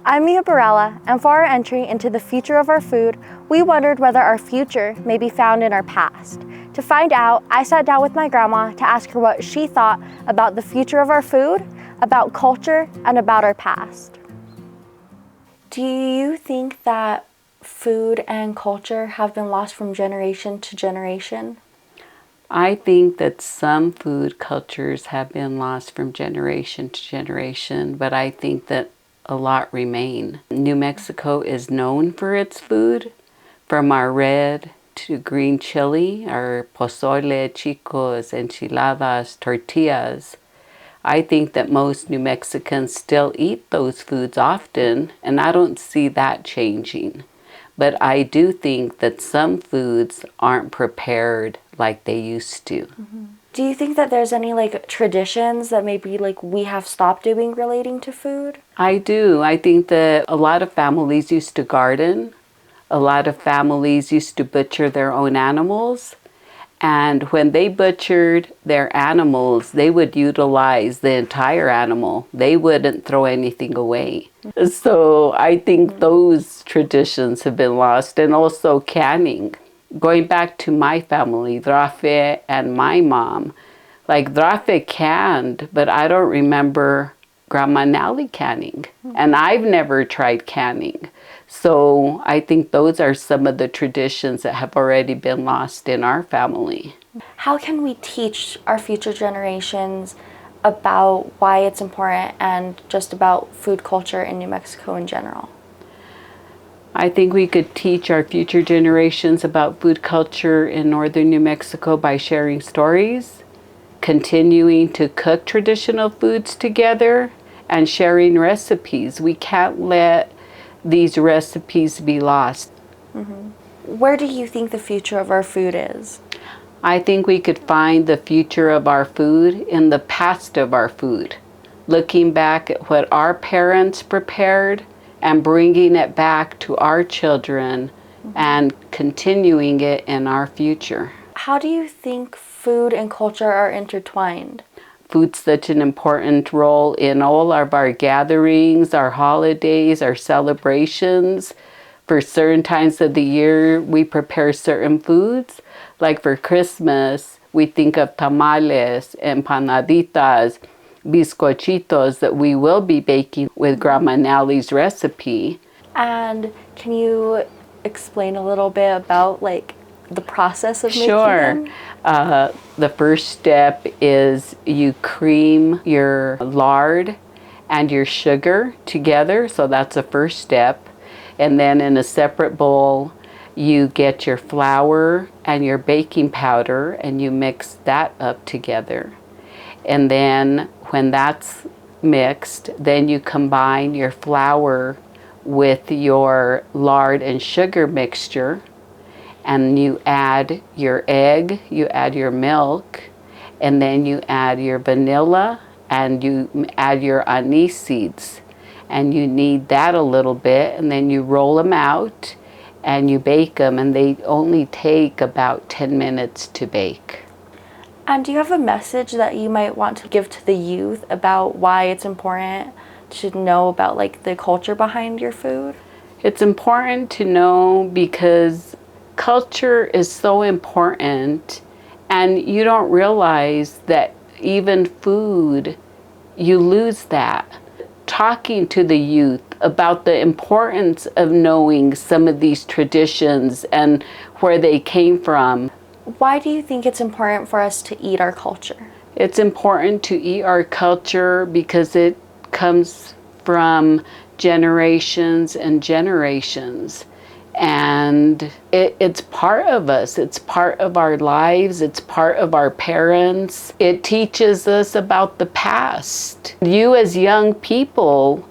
I'm Mia Barela, and for our entry into the future of our food, we wondered whether our future may be found in our past. To find out, I sat down with my grandma to ask her what she thought about the future of our food, about culture, and about our past. Do you think that food and culture have been lost from generation to generation? I think that some food cultures have been lost from generation to generation, but I think that a lot remain. New Mexico is known for its food, from our red to green chili, our pozole, chicos, enchiladas, tortillas. I think that most New Mexicans still eat those foods often, and I don't see that changing. But I do think that some foods aren't prepared like they used to. Mm-hmm. Do you think that there's any traditions that maybe we have stopped doing relating to food? I do. I think that a lot of families used to garden. A lot of families used to butcher their own animals. And when they butchered their animals, they would utilize the entire animal. They wouldn't throw anything away. So I think those traditions have been lost. And also canning. Going back to my family, Drafe and my mom, Drafe canned, but I don't remember Grandma Nally canning. And I've never tried canning. So I think those are some of the traditions that have already been lost in our family. How can we teach our future generations about why it's important and just about food culture in New Mexico in general? I think we could teach our future generations about food culture in northern New Mexico by sharing stories, continuing to cook traditional foods together, and sharing recipes. We can't let these recipes be lost. Mm-hmm. Where do you think the future of our food is? I think we could find the future of our food in the past of our food, looking back at what our parents prepared and bringing it back to our children and continuing it in our future. How do you think food and culture are intertwined? Food's such an important role in all of our gatherings, our holidays, our celebrations. For certain times of the year, we prepare certain foods. Like for Christmas, we think of tamales, empanaditas, bizcochitos that we will be baking with Grandma Nally's recipe. And can you explain a little bit about the process of making them? Sure. The first step is you cream your lard and your sugar together. So that's the first step. And then in a separate bowl, you get your flour and your baking powder and you mix that up together. And then when that's mixed, then you combine your flour with your lard and sugar mixture, and you add your egg, you add your milk, and then you add your vanilla and you add your anise seeds. And you knead that a little bit, and then you roll them out and you bake them, and they only take about 10 minutes to bake. And do you have a message that you might want to give to the youth about why it's important to know about the culture behind your food? It's important to know because culture is so important, and you don't realize that even food, you lose that. Talking to the youth about the importance of knowing some of these traditions and where they came from. Why do you think it's important for us to eat our culture? It's important to eat our culture because it comes from generations and generations. And it's part of us. It's part of our lives. It's part of our parents. It teaches us about the past. You as young people,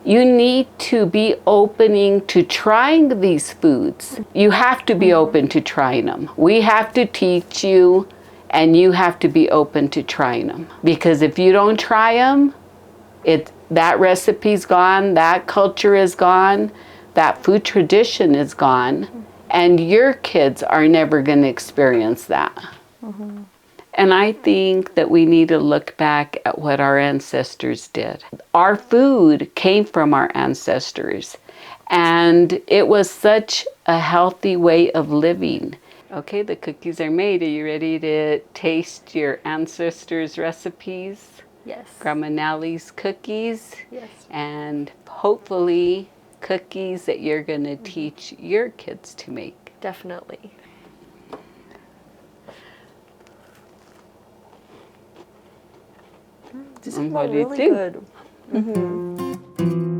you need to be opening to trying these foods. You have to be open to trying them. We have to teach you, and you have to be open to trying them. Because if you don't try them, that recipe's gone, that culture is gone, that food tradition is gone, and your kids are never going to experience that. Mm-hmm. And I think that we need to look back at what our ancestors did. Our food came from our ancestors, and it was such a healthy way of living. Okay, the cookies are made. Are you ready to taste your ancestors' recipes? Yes. Grandma Nellie's cookies. Yes. And hopefully cookies that you're going to teach your kids to make. Definitely. These smell really good. Mm-hmm.